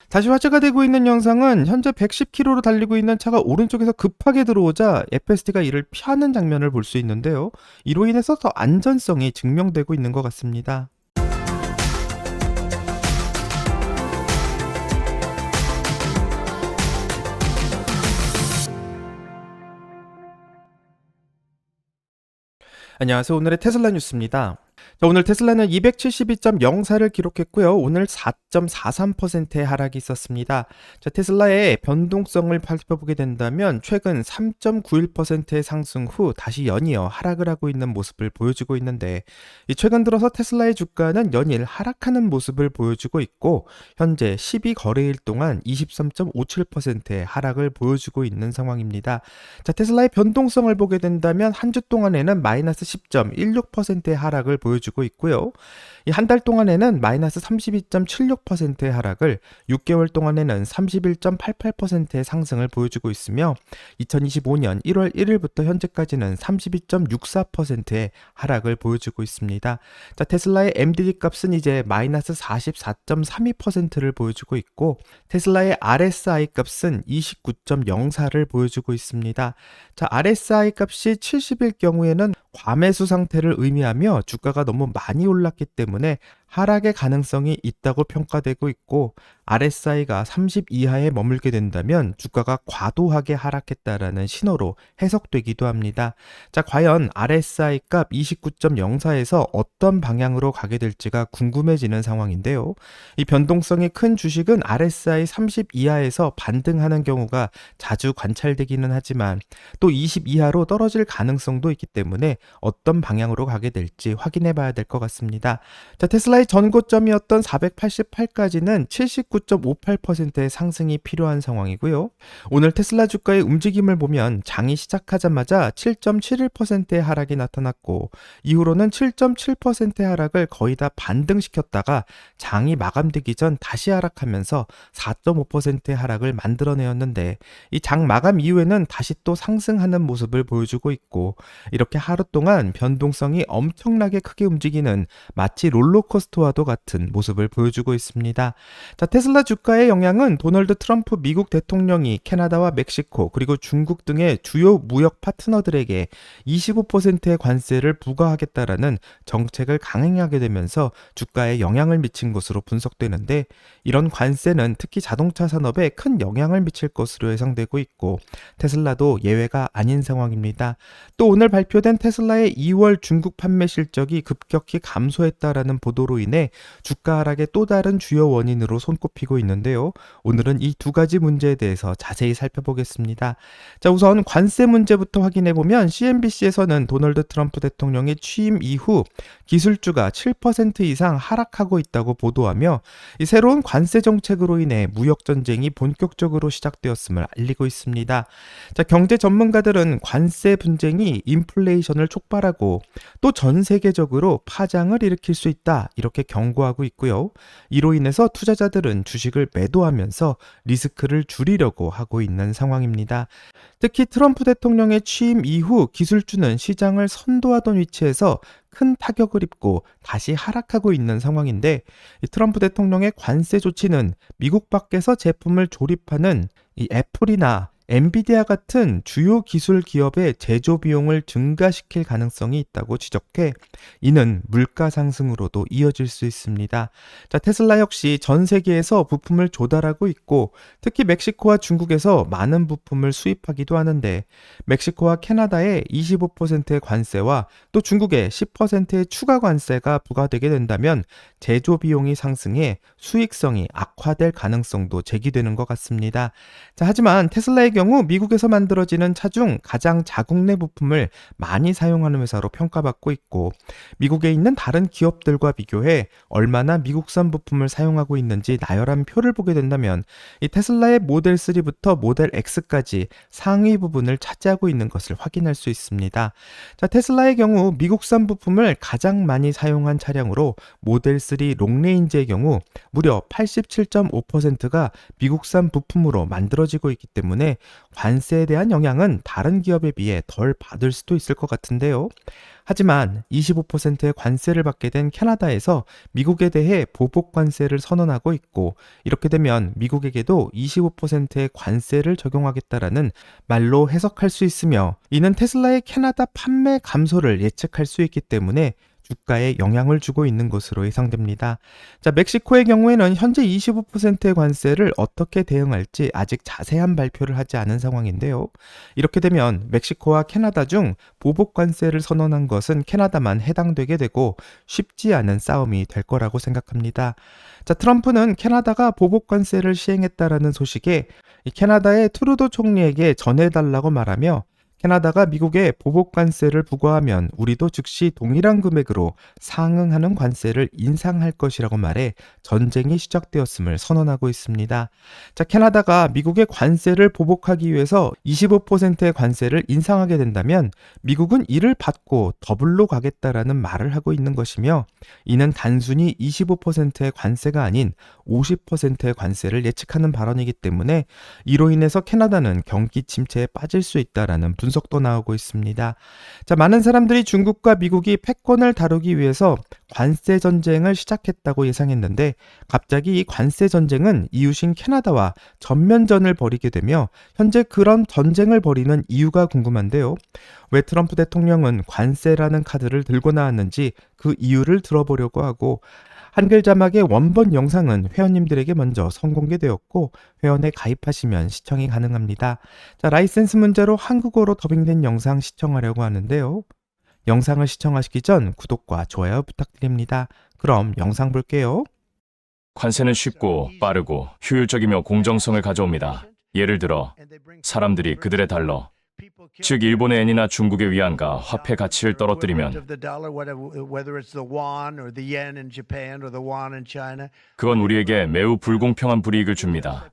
다시 화제가 되고 있는 영상은 현재 110km로 달리고 있는 차가 오른쪽에서 급하게 들어오자 FSD가 이를 피하는 장면을 볼 수 있는데요. 이로 인해서 더 안전성이 증명되고 있는 것 같습니다. 안녕하세요. 오늘의 테슬라 뉴스입니다. 자, 오늘 테슬라는 272.04를 기록했고요. 오늘 4.43%의 하락이 있었습니다. 자, 테슬라의 변동성을 살펴보게 된다면 최근 3.91%의 상승 후 다시 연이어 하락을 하고 있는 모습을 보여주고 있는데, 최근 들어서 테슬라의 주가는 연일 하락하는 모습을 보여주고 있고 현재 12거래일 동안 23.57%의 하락을 보여주고 있는 상황입니다. 자, 테슬라의 변동성을 보게 된다면 한 주 동안에는 마이너스 10.16%의 하락을 보여주고 있고요. 이 한 달 동안에는 마이너스 32.76%의 하락을, 6개월 동안에는 31.88%의 상승을 보여주고 있으며 2025년 1월 1일부터 현재까지는 32.64%의 하락을 보여주고 있습니다. 자, 테슬라의 MDD 값은 이제 마이너스 44.32%를 보여주고 있고 테슬라의 RSI 값은 29.04를 보여주고 있습니다. 자, RSI 값이 70일 경우에는 과매수 상태를 의미하며 주가가 너무 많이 올랐기 때문에 하락의 가능성이 있다고 평가되고 있고, RSI가 30 이하에 머물게 된다면 주가가 과도하게 하락했다라는 신호로 해석되기도 합니다. 자, 과연 RSI 값 29.04에서 어떤 방향으로 가게 될지가 궁금해지는 상황인데요. 이 변동성이 큰 주식은 RSI 30 이하에서 반등하는 경우가 자주 관찰되기는 하지만 또 20 이하로 떨어질 가능성도 있기 때문에 어떤 방향으로 가게 될지 확인해 봐야 될 것 같습니다. 자, 테슬라의 전고점이었던 488까지는 79.58%의 상승이 필요한 상황이고요. 오늘 테슬라 주가의 움직임을 보면 장이 시작하자마자 7.71%의 하락이 나타났고 이후로는 7.7%의 하락을 거의 다 반등시켰다가 장이 마감되기 전 다시 하락하면서 4.5%의 하락을 만들어내었는데, 이 장 마감 이후에는 다시 또 상승하는 모습을 보여주고 있고, 이렇게 하루 동안 변동성이 엄청나게 크게 움직이는 마치 롤러코스터와도 같은 모습을 보여주고 있습니다. 자, 테슬라 주가의 영향은 도널드 트럼프 미국 대통령이 캐나다와 멕시코 그리고 중국 등의 주요 무역 파트너들에게 25%의 관세를 부과하겠다라는 정책을 강행하게 되면서 주가에 영향을 미친 것으로 분석되는데, 이런 관세는 특히 자동차 산업에 큰 영향을 미칠 것으로 예상되고 있고 테슬라도 예외가 아닌 상황입니다. 또 오늘 발표된 테슬라의 2월 중국 판매 실적이 급격히 감소했다라는 보도로 인해 주가 하락의 또 다른 주요 원인으로 손꼽히고 있는데요. 오늘은 이 두 가지 문제에 대해서 자세히 살펴보겠습니다. 자, 우선 관세 문제부터 확인해 보면 CNBC에서는 도널드 트럼프 대통령의 취임 이후 기술주가 7% 이상 하락하고 있다고 보도하며 이 새로운 관세 정책으로 인해 무역 전쟁이 본격적으로 시작되었음을 알리고 있습니다. 자, 경제 전문가들은 관세 분쟁이 인플레이션을 촉발하고 또 전 세계적으로 파장을 일으킬 수 있다, 이렇게 경고하고 있고요. 이로 인해서 투자자들은 주식을 매도하면서 리스크를 줄이려고 하고 있는 상황입니다. 특히 트럼프 대통령의 취임 이후 기술주는 시장을 선도하던 위치에서 큰 타격을 입고 다시 하락하고 있는 상황인데, 이 트럼프 대통령의 관세 조치는 미국 밖에서 제품을 조립하는 이 애플이나 엔비디아 같은 주요 기술 기업의 제조 비용을 증가시킬 가능성이 있다고 지적해 이는 물가 상승으로도 이어질 수 있습니다. 자, 테슬라 역시 전 세계에서 부품을 조달하고 있고 특히 멕시코와 중국에서 많은 부품을 수입하기도 하는데, 멕시코와 캐나다의 25%의 관세와 또 중국의 10%의 추가 관세가 부과되게 된다면 제조 비용이 상승해 수익성이 악화될 가능성도 제기되는 것 같습니다. 자, 하지만 테슬라의 경우 미국에서 만들어지는 차 중 가장 자국 내 부품을 많이 사용하는 회사로 평가받고 있고, 미국에 있는 다른 기업들과 비교해 얼마나 미국산 부품을 사용하고 있는지 나열한 표를 보게 된다면 이 테슬라의 모델 3부터 모델 X까지 상위 부분을 차지하고 있는 것을 확인할 수 있습니다. 자, 테슬라의 경우 미국산 부품을 가장 많이 사용한 차량으로 모델 3 롱레인지의 경우 무려 87.5%가 미국산 부품으로 만들어지고 있기 때문에 관세에 대한 영향은 다른 기업에 비해 덜 받을 수도 있을 것 같은데요. 하지만 25%의 관세를 받게 된 캐나다에서 미국에 대해 보복 관세를 선언하고 있고, 이렇게 되면 미국에게도 25%의 관세를 적용하겠다라는 말로 해석할 수 있으며, 이는 테슬라의 캐나다 판매 감소를 예측할 수 있기 때문에 주가에 영향을 주고 있는 것으로 예상됩니다. 자, 멕시코의 경우에는 현재 25%의 관세를 어떻게 대응할지 아직 자세한 발표를 하지 않은 상황인데요. 이렇게 되면 멕시코와 캐나다 중 보복 관세를 선언한 것은 캐나다만 해당되게 되고 쉽지 않은 싸움이 될 거라고 생각합니다. 자, 트럼프는 캐나다가 보복 관세를 시행했다라는 소식에 이 캐나다의 트루도 총리에게 전해달라고 말하며, 캐나다가 미국에 보복 관세를 부과하면 우리도 즉시 동일한 금액으로 상응하는 관세를 인상할 것이라고 말해 전쟁이 시작되었음을 선언하고 있습니다. 자, 캐나다가 미국의 관세를 보복하기 위해서 25%의 관세를 인상하게 된다면 미국은 이를 받고 더블로 가겠다라는 말을 하고 있는 것이며, 이는 단순히 25%의 관세가 아닌 50%의 관세를 예측하는 발언이기 때문에 이로 인해서 캐나다는 경기 침체에 빠질 수 있다라는 분석도 나오고 있습니다. 자, 많은 사람들이 중국과 미국이 패권을 다루기 위해서 관세 전쟁을 시작했다고 예상했는데, 갑자기 이 관세 전쟁은 이웃인 캐나다와 전면전을 벌이게 되며 현재 그런 전쟁을 벌이는 이유가 궁금한데요. 왜 트럼프 대통령은 관세라는 카드를 들고 나왔는지 그 이유를 들어보려고 하고, 한글 자막의 원본 영상은 회원님들에게 먼저 선공개되었고 회원에 가입하시면 시청이 가능합니다. 자, 라이센스 문제로 한국어로 더빙된 영상 시청하려고 하는데요. 영상을 시청하시기 전 구독과 좋아요 부탁드립니다. 그럼 영상 볼게요. 관세는 쉽고 빠르고 효율적이며 공정성을 가져옵니다. 예를 들어 사람들이 그들의 달러, 즉 일본의 엔이나 중국의 위안과 화폐 가치를 떨어뜨리면 그건 우리에게 매우 불공평한 불이익을 줍니다.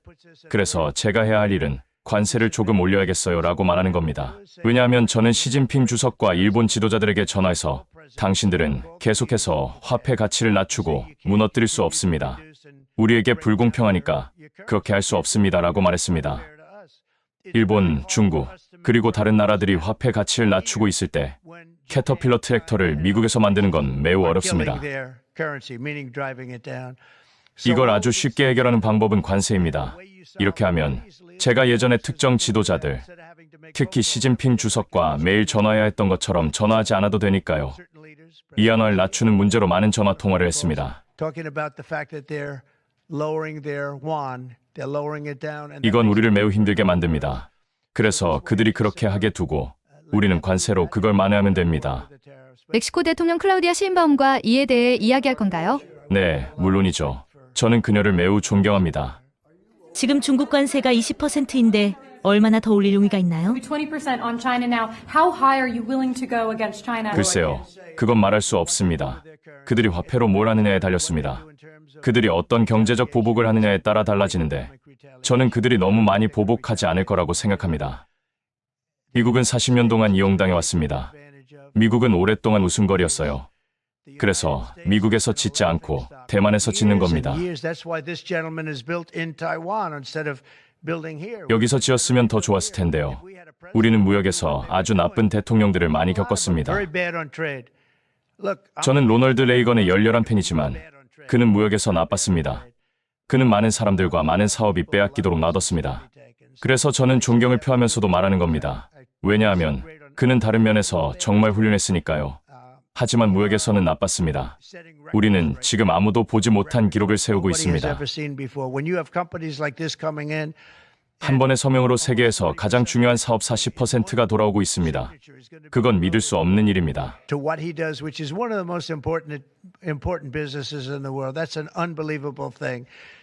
그래서 제가 해야 할 일은 관세를 조금 올려야겠어요 라고 말하는 겁니다. 왜냐하면 저는 시진핑 주석과 일본 지도자들에게 전화해서 당신들은 계속해서 화폐 가치를 낮추고 무너뜨릴 수 없습니다. 우리에게 불공평하니까 그렇게 할 수 없습니다 라고 말했습니다. 일본, 중국, 그리고 다른 나라들이 화폐 가치를 낮추고 있을 때 캐터필러 트랙터를 미국에서 만드는 건 매우 어렵습니다. 이걸 아주 쉽게 해결하는 방법은 관세입니다. 이렇게 하면 제가 예전에 특정 지도자들, 특히 시진핑 주석과 매일 전화해야 했던 것처럼 전화하지 않아도 되니까요. 위안화를 낮추는 문제로 많은 전화 통화를 했습니다. 이건 우리를 매우 힘들게 만듭니다. 그래서 그들이 그렇게 하게 두고 우리는 관세로 그걸 만회하면 됩니다. 멕시코 대통령 클라우디아 시인바움과 이에 대해 이야기할 건가요? 네, 물론이죠. 저는 그녀를 매우 존경합니다. 지금 중국 관세가 20%인데 얼마나 더 올릴 용의가 있나요? 20% on China now. How high are you willing to go against China? 글쎄요, 그건 말할 수 없습니다. 그들이 화폐로 뭘 하느냐에 달렸습니다. 그들이 어떤 경제적 보복을 하느냐에 따라 달라지는데 저는 그들이 너무 많이 보복하지 않을 거라고 생각합니다. 미국은 40년 동안 이용당해 왔습니다. 미국은 오랫동안 웃음거리였어요. 그래서 미국에서 짓지 않고 대만에서 짓는 겁니다. 여기서 지었으면 더 좋았을 텐데요. 우리는 무역에서 아주 나쁜 대통령들을 많이 겪었습니다. 저는 로널드 레이건의 열렬한 팬이지만 그는 무역에서 나빴습니다. 그는 많은 사람들과 많은 사업이 빼앗기도록 놔뒀습니다. 그래서 저는 존경을 표하면서도 말하는 겁니다. 왜냐하면 그는 다른 면에서 정말 훌륭했으니까요. 하지만 무역에서는 나빴습니다. 우리는 지금 아무도 보지 못한 기록을 세우고 있습니다. 한 번의 서명으로 세계에서 가장 중요한 사업 40%가 돌아오고 있습니다. 그건 믿을 수 없는 일입니다.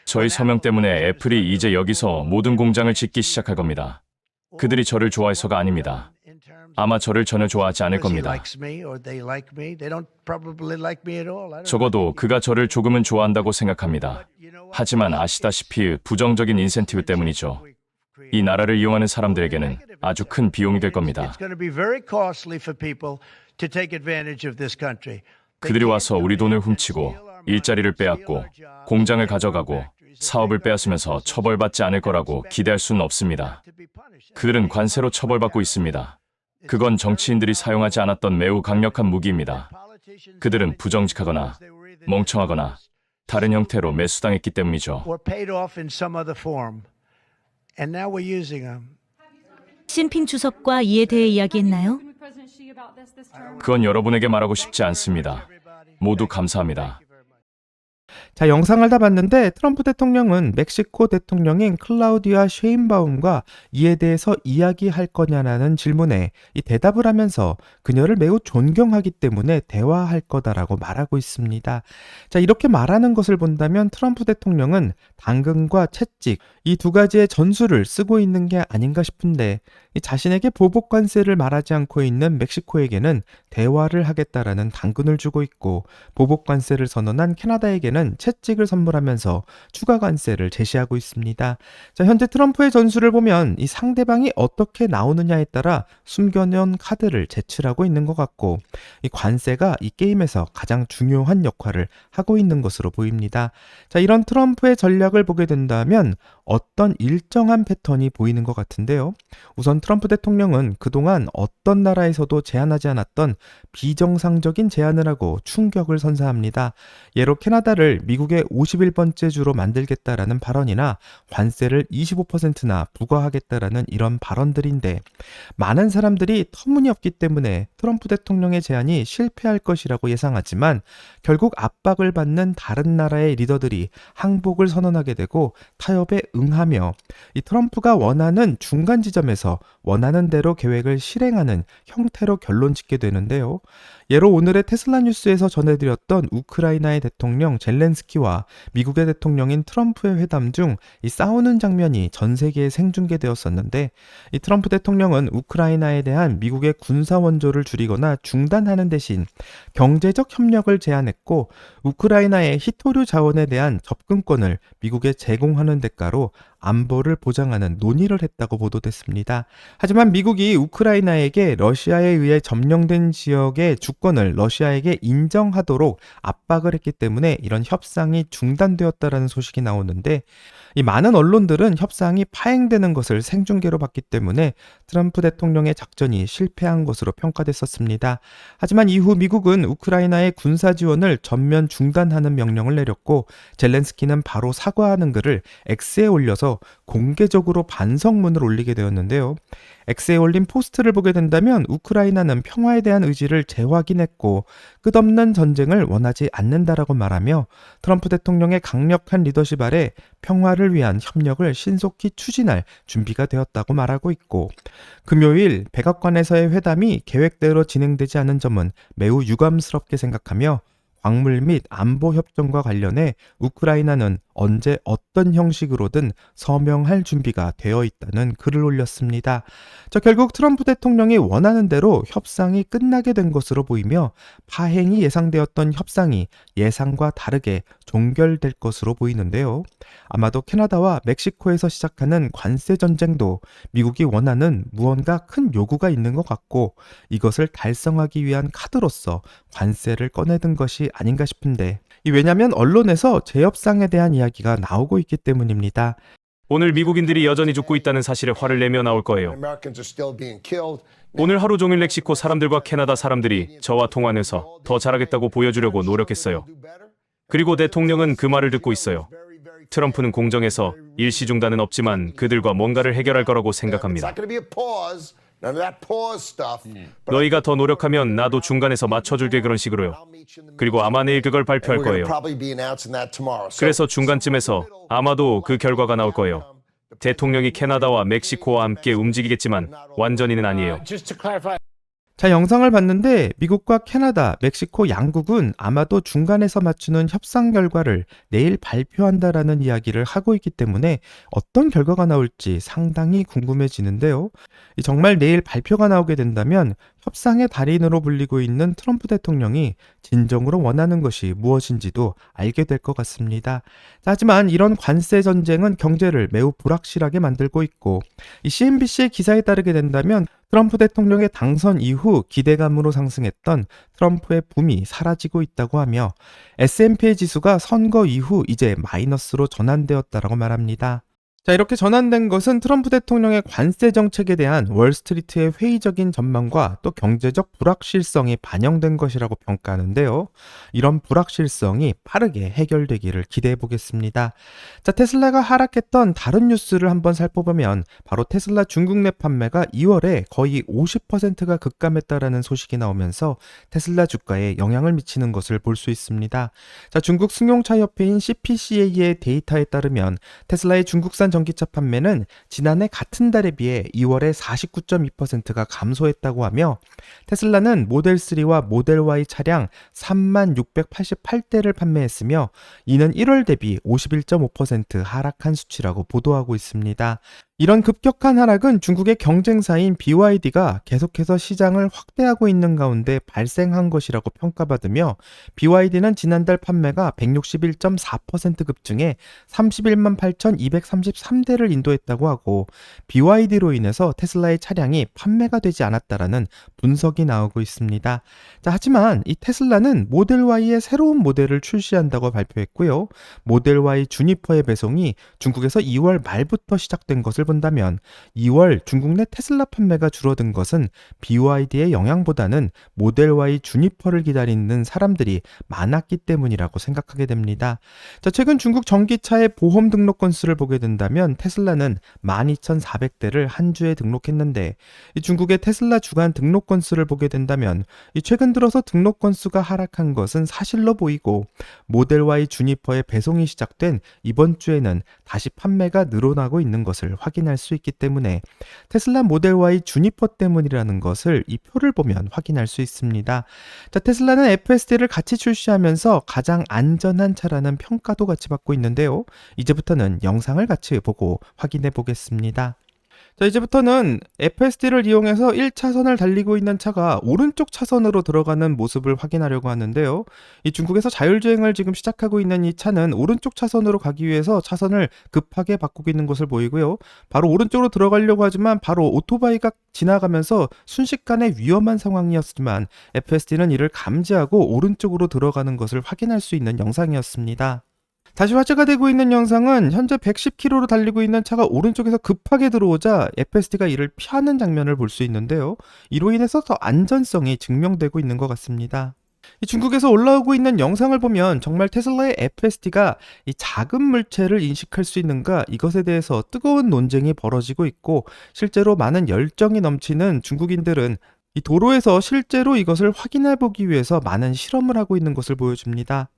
저희 서명 때문에 애플이 이제 여기서 모든 공장을 짓기 시작할 겁니다. 그들이 저를 좋아해서가 아닙니다. 아마 저를 전혀 좋아하지 않을 겁니다. 적어도 그가 저를 조금은 좋아한다고 생각합니다. 하지만 아시다시피 부정적인 인센티브 때문이죠. 이 나라를 이용하는 사람들에게는 아주 큰 비용이 될 겁니다. 그들이 와서 우리 돈을 훔치고 일자리를 빼앗고 공장을 가져가고 사업을 빼앗으면서 처벌받지 않을 거라고 기대할 수는 없습니다. 그들은 관세로 처벌받고 있습니다. 그건 정치인들이 사용하지 않았던 매우 강력한 무기입니다. 그들은 부정직하거나 멍청하거나 다른 형태로 매수당했기 때문이죠. or paid off in some other form. And now we're using them. 시진핑 주석과 이에 대해 이야기했나요? With President Xi about this term. 그건 여러분에게 말하고 싶지 않습니다. 모두 감사합니다. 자, 영상을 다 봤는데 트럼프 대통령은 멕시코 대통령인 클라우디아 쉐인바움과 이에 대해서 이야기할 거냐라는 질문에 이 대답을 하면서 그녀를 매우 존경하기 때문에 대화할 거다라고 말하고 있습니다. 자, 이렇게 말하는 것을 본다면 트럼프 대통령은 당근과 채찍 이 두 가지의 전술을 쓰고 있는 게 아닌가 싶은데 이 자신에게 보복 관세를 말하지 않고 있는 멕시코에게는 대화를 하겠다라는 당근을 주고 있고 보복 관세를 선언한 캐나다에게는 채찍을 선물하면서 추가 관세를 제시하고 있습니다. 자, 현재 트럼프의 전술을 보면 이 상대방이 어떻게 나오느냐에 따라 숨겨놓은 카드를 제출하고 있는 것 같고 이 관세가 이 게임에서 가장 중요한 역할을 하고 있는 것으로 보입니다. 자, 이런 트럼프의 전략을 보게 된다면 어떤 일정한 패턴이 보이는 것 같은데요. 우선 트럼프 대통령은 그동안 어떤 나라에서도 제안하지 않았던 비정상적인 제안을 하고 충격을 선사합니다. 예로 캐나다를 미국의 51번째 주로 만들겠다라는 발언이나 관세를 25%나 부과하겠다라는 이런 발언들인데 많은 사람들이 터무니없기 때문에 트럼프 대통령의 제안이 실패할 것이라고 예상하지만 결국 압박을 받는 다른 나라의 리더들이 항복을 선언하게 되고 타협에 응하며 이 트럼프가 원하는 중간 지점에서 원하는 대로 계획을 실행하는 형태로 결론 짓게 되는데요. 예로 오늘의 테슬라 뉴스에서 전해드렸던 우크라이나의 대통령 젤렌스키와 미국의 대통령인 트럼프의 회담 중 이 싸우는 장면이 전 세계에 생중계되었었는데 이 트럼프 대통령은 우크라이나에 대한 미국의 군사 원조를 줄이거나 중단하는 대신 경제적 협력을 제안했고 우크라이나의 히토류 자원에 대한 접근권을 미국에 제공하는 대가로 안보를 보장하는 논의를 했다고 보도됐습니다. 하지만 미국이 우크라이나에게 러시아에 의해 점령된 지역의 주권을 러시아에게 인정하도록 압박을 했기 때문에 이런 협상이 중단되었다라는 소식이 나오는데 이 많은 언론들은 협상이 파행되는 것을 생중계로 봤기 때문에 트럼프 대통령의 작전이 실패한 것으로 평가됐었습니다. 하지만 이후 미국은 우크라이나의 군사 지원을 전면 중단하는 명령을 내렸고 젤렌스키는 바로 사과하는 글을 X에 올려서 공개적으로 반성문을 올리게 되었는데요. X에 올린 포스트를 보게 된다면 우크라이나는 평화에 대한 의지를 재확인했고 끝없는 전쟁을 원하지 않는다라고 말하며 트럼프 대통령의 강력한 리더십 아래 평화를 위한 협력을 신속히 추진할 준비가 되었다고 말하고 있고 금요일 백악관에서의 회담이 계획대로 진행되지 않은 점은 매우 유감스럽게 생각하며 광물 및 안보 협정과 관련해 우크라이나는 언제 어떤 형식으로든 서명할 준비가 되어 있다는 글을 올렸습니다. 결국 트럼프 대통령이 원하는 대로 협상이 끝나게 된 것으로 보이며 파행이 예상되었던 협상이 예상과 다르게 종결될 것으로 보이는데요. 아마도 캐나다와 멕시코에서 시작하는 관세 전쟁도 미국이 원하는 무언가 큰 요구가 있는 것 같고 이것을 달성하기 위한 카드로서 관세를 꺼내든 것이 아닌가 싶은데 왜냐하면 언론에서 재협상에 대한 이야기가 나오고 있기 때문입니다. 오늘 미국인들이 여전히 죽고 있다는 사실에 화를 내며 나올 거예요. 오늘 하루 종일 멕시코 사람들과 캐나다 사람들이 저와 통화해서 더 잘하겠다고 보여주려고 노력했어요. 그리고 대통령은 그 말을 듣고 있어요. 트럼프는 공정해서 일시 중단은 없지만 그들과 뭔가를 해결할 거라고 생각합니다. 너희가 더 노력하면 나도 중간에서 맞춰줄게 그런 식으로요. 그리고 아마 내일 그걸 발표할 거예요. 그래서 중간쯤에서 아마도 그 결과가 나올 거예요. 대통령이 캐나다와 멕시코와 함께 움직이겠지만 완전히는 아니에요. 자, 영상을 봤는데 미국과 캐나다, 멕시코 양국은 아마도 중간에서 맞추는 협상 결과를 내일 발표한다라는 이야기를 하고 있기 때문에 어떤 결과가 나올지 상당히 궁금해지는데요. 정말 내일 발표가 나오게 된다면 협상의 달인으로 불리고 있는 트럼프 대통령이 진정으로 원하는 것이 무엇인지도 알게 될 것 같습니다. 하지만 이런 관세 전쟁은 경제를 매우 불확실하게 만들고 있고 이 CNBC의 기사에 따르게 된다면 트럼프 대통령의 당선 이후 기대감으로 상승했던 트럼프의 붐이 사라지고 있다고 하며 S&P 지수가 선거 이후 이제 마이너스로 전환되었다라고 말합니다. 자, 이렇게 전환된 것은 트럼프 대통령의 관세 정책에 대한 월스트리트의 회의적인 전망과 또 경제적 불확실성이 반영된 것이라고 평가하는데요. 이런 불확실성이 빠르게 해결되기를 기대해 보겠습니다. 자, 테슬라가 하락했던 다른 뉴스를 한번 살펴보면 바로 테슬라 중국 내 판매가 2월에 거의 50%가 급감했다라는 소식이 나오면서 테슬라 주가에 영향을 미치는 것을 볼 수 있습니다. 자, 중국 승용차 협회인 CPCA의 데이터에 따르면 테슬라의 중국산 전기차 판매는 지난해 같은 달에 비해 2월에 49.2%가 감소했다고 하며 테슬라는 모델 3와 모델 Y 차량 3688대를 판매했으며 이는 1월 대비 51.5% 하락한 수치라고 보도하고 있습니다. 이런 급격한 하락은 중국의 경쟁사인 BYD가 계속해서 시장을 확대하고 있는 가운데 발생한 것이라고 평가받으며 BYD는 지난달 판매가 161.4% 급증해 31만 8,233대를 인도했다고 하고 BYD로 인해서 테슬라의 차량이 판매가 되지 않았다라는 분석이 나오고 있습니다. 자, 하지만 이 테슬라는 모델 Y의 새로운 모델을 출시한다고 발표했고요. 모델 Y 주니퍼의 배송이 중국에서 2월 말부터 시작된 것을 본다면 2월 중국 내 테슬라 판매가 줄어든 것은 BYD의 영향보다는 모델 Y 주니퍼를 기다리는 사람들이 많았기 때문이라고 생각하게 됩니다. 자, 최근 중국 전기차의 보험 등록 건수를 보게 된다면 테슬라는 12,400대를 한 주에 등록했는데 이 중국의 테슬라 주간 등록 건수를 보게 된다면 이 최근 들어서 등록 건수가 하락한 것은 사실로 보이고 모델 Y 주니퍼의 배송이 시작된 이번 주에는 다시 판매가 늘어나고 있는 것을 확인할 수 있기 때문에 테슬라 모델 Y 주니퍼 때문이라는 것을 이 표를 보면 확인할 수 있습니다. 자, 테슬라는 FSD를 같이 출시하면서 가장 안전한 차라는 평가도 같이 받고 있는데요. 이제부터는 영상을 같이 보고 확인해 보겠습니다. 자, 이제부터는 FSD를 이용해서 1차선을 달리고 있는 차가 오른쪽 차선으로 들어가는 모습을 확인하려고 하는데요. 이 중국에서 자율주행을 지금 시작하고 있는 이 차는 오른쪽 차선으로 가기 위해서 차선을 급하게 바꾸고 있는 것을 보이고요. 바로 오른쪽으로 들어가려고 하지만 바로 오토바이가 지나가면서 순식간에 위험한 상황이었지만 FSD는 이를 감지하고 오른쪽으로 들어가는 것을 확인할 수 있는 영상이었습니다. 다시 화제가 되고 있는 영상은 현재 110km로 달리고 있는 차가 오른쪽에서 급하게 들어오자 FSD가 이를 피하는 장면을 볼 수 있는데요. 이로 인해서 더 안전성이 증명되고 있는 것 같습니다. 이 중국에서 올라오고 있는 영상을 보면 정말 테슬라의 FSD가 이 작은 물체를 인식할 수 있는가 이것에 대해서 뜨거운 논쟁이 벌어지고 있고 실제로 많은 열정이 넘치는 중국인들은 이 도로에서 실제로 이것을 확인해 보기 위해서 많은 실험을 하고 있는 것을 보여줍니다.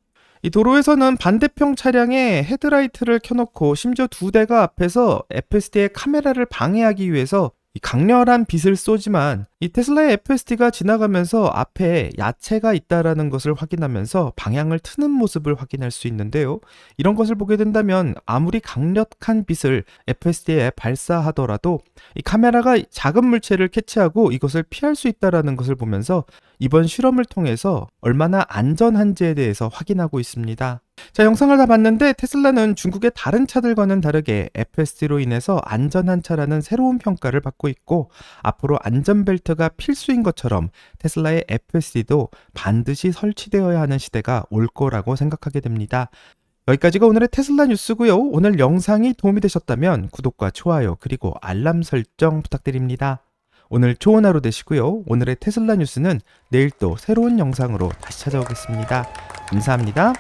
이 도로에서는 반대편 차량에 헤드라이트를 켜놓고 심지어 2대가 앞에서 FSD의 카메라를 방해하기 위해서 이 강렬한 빛을 쏘지만 이 테슬라의 FSD가 지나가면서 앞에 야채가 있다라는 것을 확인하면서 방향을 트는 모습을 확인할 수 있는데요. 이런 것을 보게 된다면 아무리 강력한 빛을 FSD에 발사하더라도 이 카메라가 작은 물체를 캐치하고 이것을 피할 수 있다라는 것을 보면서 이번 실험을 통해서 얼마나 안전한지에 대해서 확인하고 있습니다. 자, 영상을 다 봤는데 테슬라는 중국의 다른 차들과는 다르게 FSD로 인해서 안전한 차라는 새로운 평가를 받고 있고 앞으로 안전벨트가 필수인 것처럼 테슬라의 FSD도 반드시 설치되어야 하는 시대가 올 거라고 생각하게 됩니다. 여기까지가 오늘의 테슬라 뉴스고요. 오늘 영상이 도움이 되셨다면 구독과 좋아요 그리고 알람 설정 부탁드립니다. 오늘 좋은 하루 되시고요. 오늘의 테슬라 뉴스는 내일 또 새로운 영상으로 다시 찾아오겠습니다. 감사합니다.